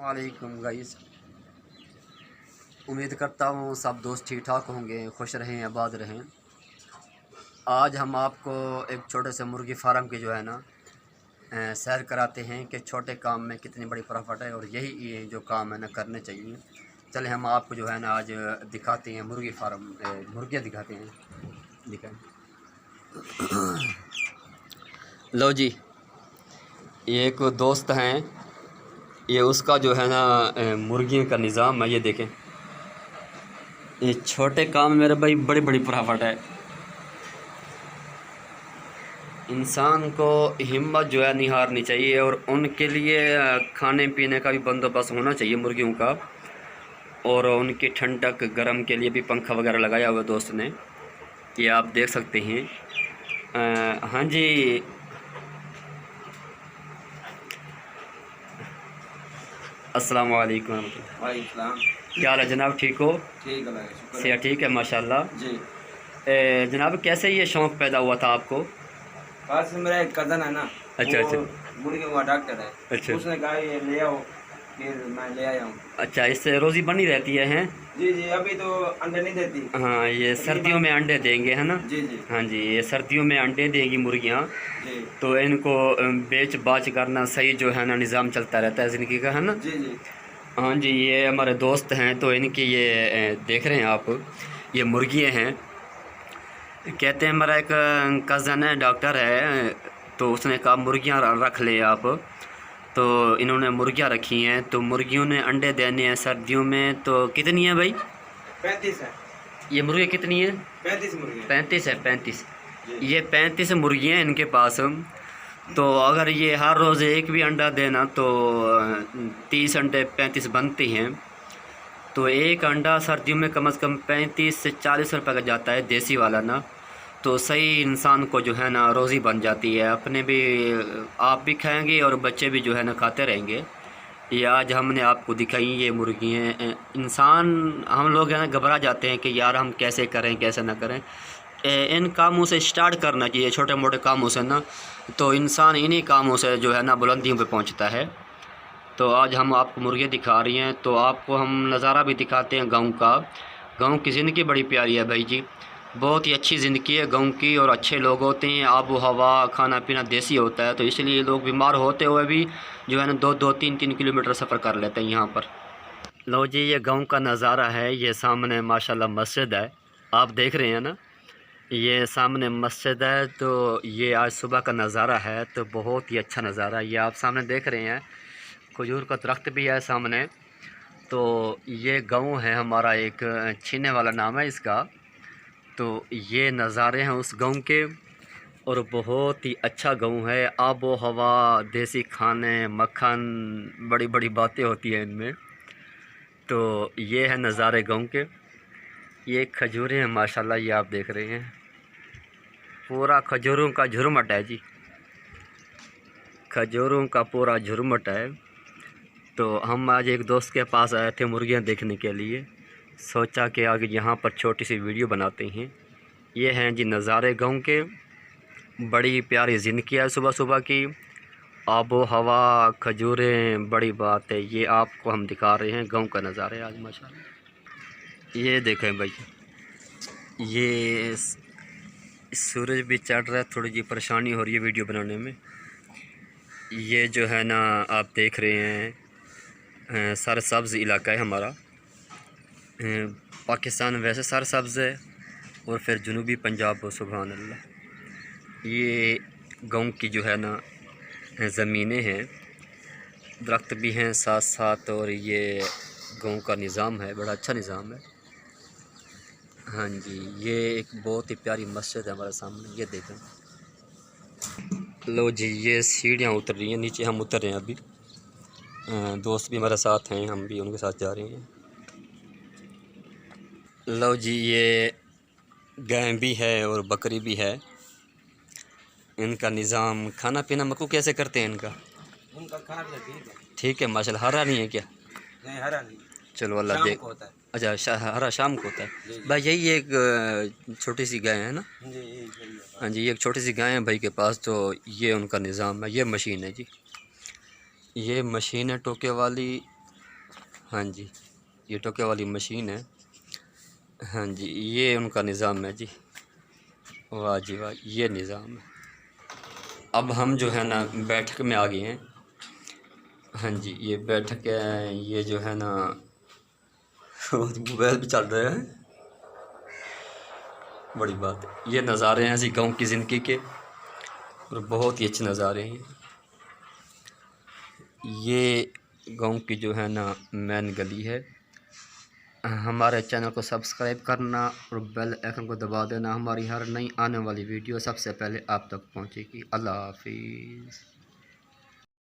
वालेकुम गाइस। उम्मीद करता हूँ सब दोस्त ठीक ठाक होंगे, खुश रहें, आबाद रहें। आज हम आपको एक छोटे से मुर्गी फार्म की जो है ना सैर कराते हैं कि छोटे काम में कितनी बड़ी प्रॉफिट है और यही ये जो काम है ना करने चाहिए। चले हम आपको जो है ना आज दिखाते हैं मुर्गी फार्म, मुर्गियाँ दिखाते हैं। दिखाएं। लो जी, ये एक दोस्त हैं, ये उसका जो है ना मुर्गियों का निज़ाम है। ये देखें, ये छोटे काम में मेरे भाई बड़ी बड़ी प्रॉफिट है। इंसान को हिम्मत जो है नहीं हारनी चाहिए और उनके लिए खाने पीने का भी बंदोबस्त होना चाहिए मुर्गियों का, और उनकी ठंडक गर्म के लिए भी पंखा वगैरह लगाया हुआ दोस्त ने, ये आप देख सकते हैं। हाँ जी, अस्सलाम वालेकुम। वालेकुम। क्या हाल है जनाब, ठीक हो? ठीक है, सेहत ठीक है माशाल्लाह जी। जनाब कैसे ये शौक़ पैदा हुआ था आपको? पास में मेरा एक कज़न है ना, अच्छा वो अच्छा मुर्गी का डॉक्टर है। अच्छा उसने कहा ये ले आओ, फिर मैं ले आया हूँ। अच्छा, इससे रोज़ी बनी रहती है, हैं? जी जी, अभी तो अंडे नहीं देती। हाँ, ये सर्दियों में अंडे देंगे, है ना? जी जी। हाँ जी, ये सर्दियों में अंडे देंगी मुर्गियाँ, जी तो इनको बेच बाच करना सही जो है ना निज़ाम चलता रहता है ज़िंदगी का, है ना? जी जी। हाँ जी, ये हमारे दोस्त हैं, तो इनकी ये देख रहे हैं आप, ये मुर्गियाँ हैं। कहते हैं हमारा एक कज़न है, डॉक्टर है, तो उसने कहा मुर्गियाँ रख ले आप। तो इन्होंने मुर्गियाँ रखी हैं, तो मुर्गियों ने अंडे देने हैं सर्दियों में। तो कितनी है भाई? 35 है। ये मुर्गियाँ कितनी है? 35 मुर्गी। 35 है, 35। ये 35 मुर्गियाँ हैं इनके पास। तो अगर ये हर रोज़ एक भी अंडा देना तो 30 अंडे 35 बनते हैं। तो एक अंडा सर्दियों में कम से कम 35 से 40 रुपये का जाता है, देसी वाला ना। तो सही इंसान को जो है ना रोज़ी बन जाती है, अपने भी आप भी खाएंगे और बच्चे भी जो है ना खाते रहेंगे। ये आज हमने आपको दिखाई ये मुर्गियाँ। इंसान हम लोग है ना घबरा जाते हैं कि यार हम कैसे करें कैसे ना करें। इन कामों से स्टार्ट करना चाहिए, छोटे मोटे कामों से ना, तो इंसान इन्हीं कामों से जो है ना बुलंदियों पे पहुंचता है। तो आज हम आपको मुर्गे दिखा रही हैं, तो आपको हम नज़ारा भी दिखाते हैं गांव का। गांव की ज़िंदगी बड़ी प्यारी है भाई जी, बहुत ही अच्छी ज़िंदगी है गांव की, और अच्छे लोग होते हैं, आबो हवा खाना पीना देसी होता है, तो इसलिए लोग बीमार होते हुए भी जो है ना 2-2, 3-3 किलोमीटर सफ़र कर लेते हैं यहाँ पर। लो जी, ये गांव का नज़ारा है। ये सामने माशाल्लाह मस्जिद है, आप देख रहे हैं ना, ये सामने मस्जिद है। तो ये आज सुबह का नज़ारा है, तो बहुत ही अच्छा नज़ारा है। ये आप सामने देख रहे हैं, खजूर का दरख्त भी है सामने। तो ये गांव है हमारा, एक छीने वाला नाम है इसका। तो ये नज़ारे हैं उस गांव के, और बहुत ही अच्छा गांव है। आबो हवा, देसी खाने, मक्खन, बड़ी बड़ी बातें होती हैं इनमें। तो ये है नज़ारे गांव के। ये खजूरें हैं माशाल्लाह, ये आप देख रहे हैं, पूरा खजूरों का झुरमट है जी, खजूरों का पूरा झुरमट है। तो हम आज एक दोस्त के पास आए थे मुर्गियां देखने के लिए, सोचा कि आगे यहाँ पर छोटी सी वीडियो बनाते हैं। ये हैं जी नज़ारे गांव के, बड़ी प्यारी ज़िंदगी है सुबह सुबह की, आबो हवा, खजूरें, बड़ी बात है। ये आपको हम दिखा रहे हैं गांव का नज़ारे आज माशाल्लाह। ये देखें भाई, ये सूरज भी चढ़ रहा है, थोड़ी जी परेशानी हो रही है वीडियो बनाने में। ये जो है ना आप देख रहे हैं सरसब्ज़ इलाका है हमारा। पाकिस्तान वैसे सरसब्ज़ है, और फिर जनूबी पंजाब हो, सुभान अल्लाह। ये गांव की जो है ना ज़मीनें हैं, दरख्त भी हैं साथ साथ, और ये गांव का निज़ाम है, बड़ा अच्छा निज़ाम है। हाँ जी, ये एक बहुत ही प्यारी मस्जिद है हमारे सामने, ये देखें। लो जी, ये सीढ़ियाँ उतर रही हैं नीचे, हम उतर रहे हैं अभी। दोस्त भी हमारे साथ हैं, हम भी उनके साथ जा रहे हैं। लो जी, ये गाय भी है और बकरी भी है। इनका निज़ाम खाना पीना मकू कैसे करते हैं इनका? उनका खाना पीना ठीक है। ठीक है माशाल्लाह। हरा नहीं है क्या? नहीं, हरा नहीं। चलो अल्लाह देख। होता है। अच्छा, हरा शाम को होता है। जी, जी। भाई यही एक छोटी सी गाय है ना? जी यही है। हाँ जी, एक छोटी सी गाय है भाई के पास, तो ये उनका निज़ाम है। ये मशीन है जी, ये मशीन है टोके वाली, हाँ जी, ये टोके वाली मशीन है। हाँ जी, ये उनका निज़ाम है जी। वाह जी वाह, ये निज़ाम है। अब हम जो है ना बैठक में आ गए हैं। हाँ जी, ये बैठक है, ये जो है ना मोबाइल भी चल रहा है, बड़ी बात है। ये नज़ारे हैं ऐसी गांव की ज़िंदगी के, और बहुत ही अच्छे नज़ारे हैं। ये गांव की जो है ना मेन गली है। हमारे चैनल को सब्सक्राइब करना और बेल आइकन को दबा देना, हमारी हर नई आने वाली वीडियो सबसे पहले आप तक पहुंचेगी। अल्लाह हाफिज़।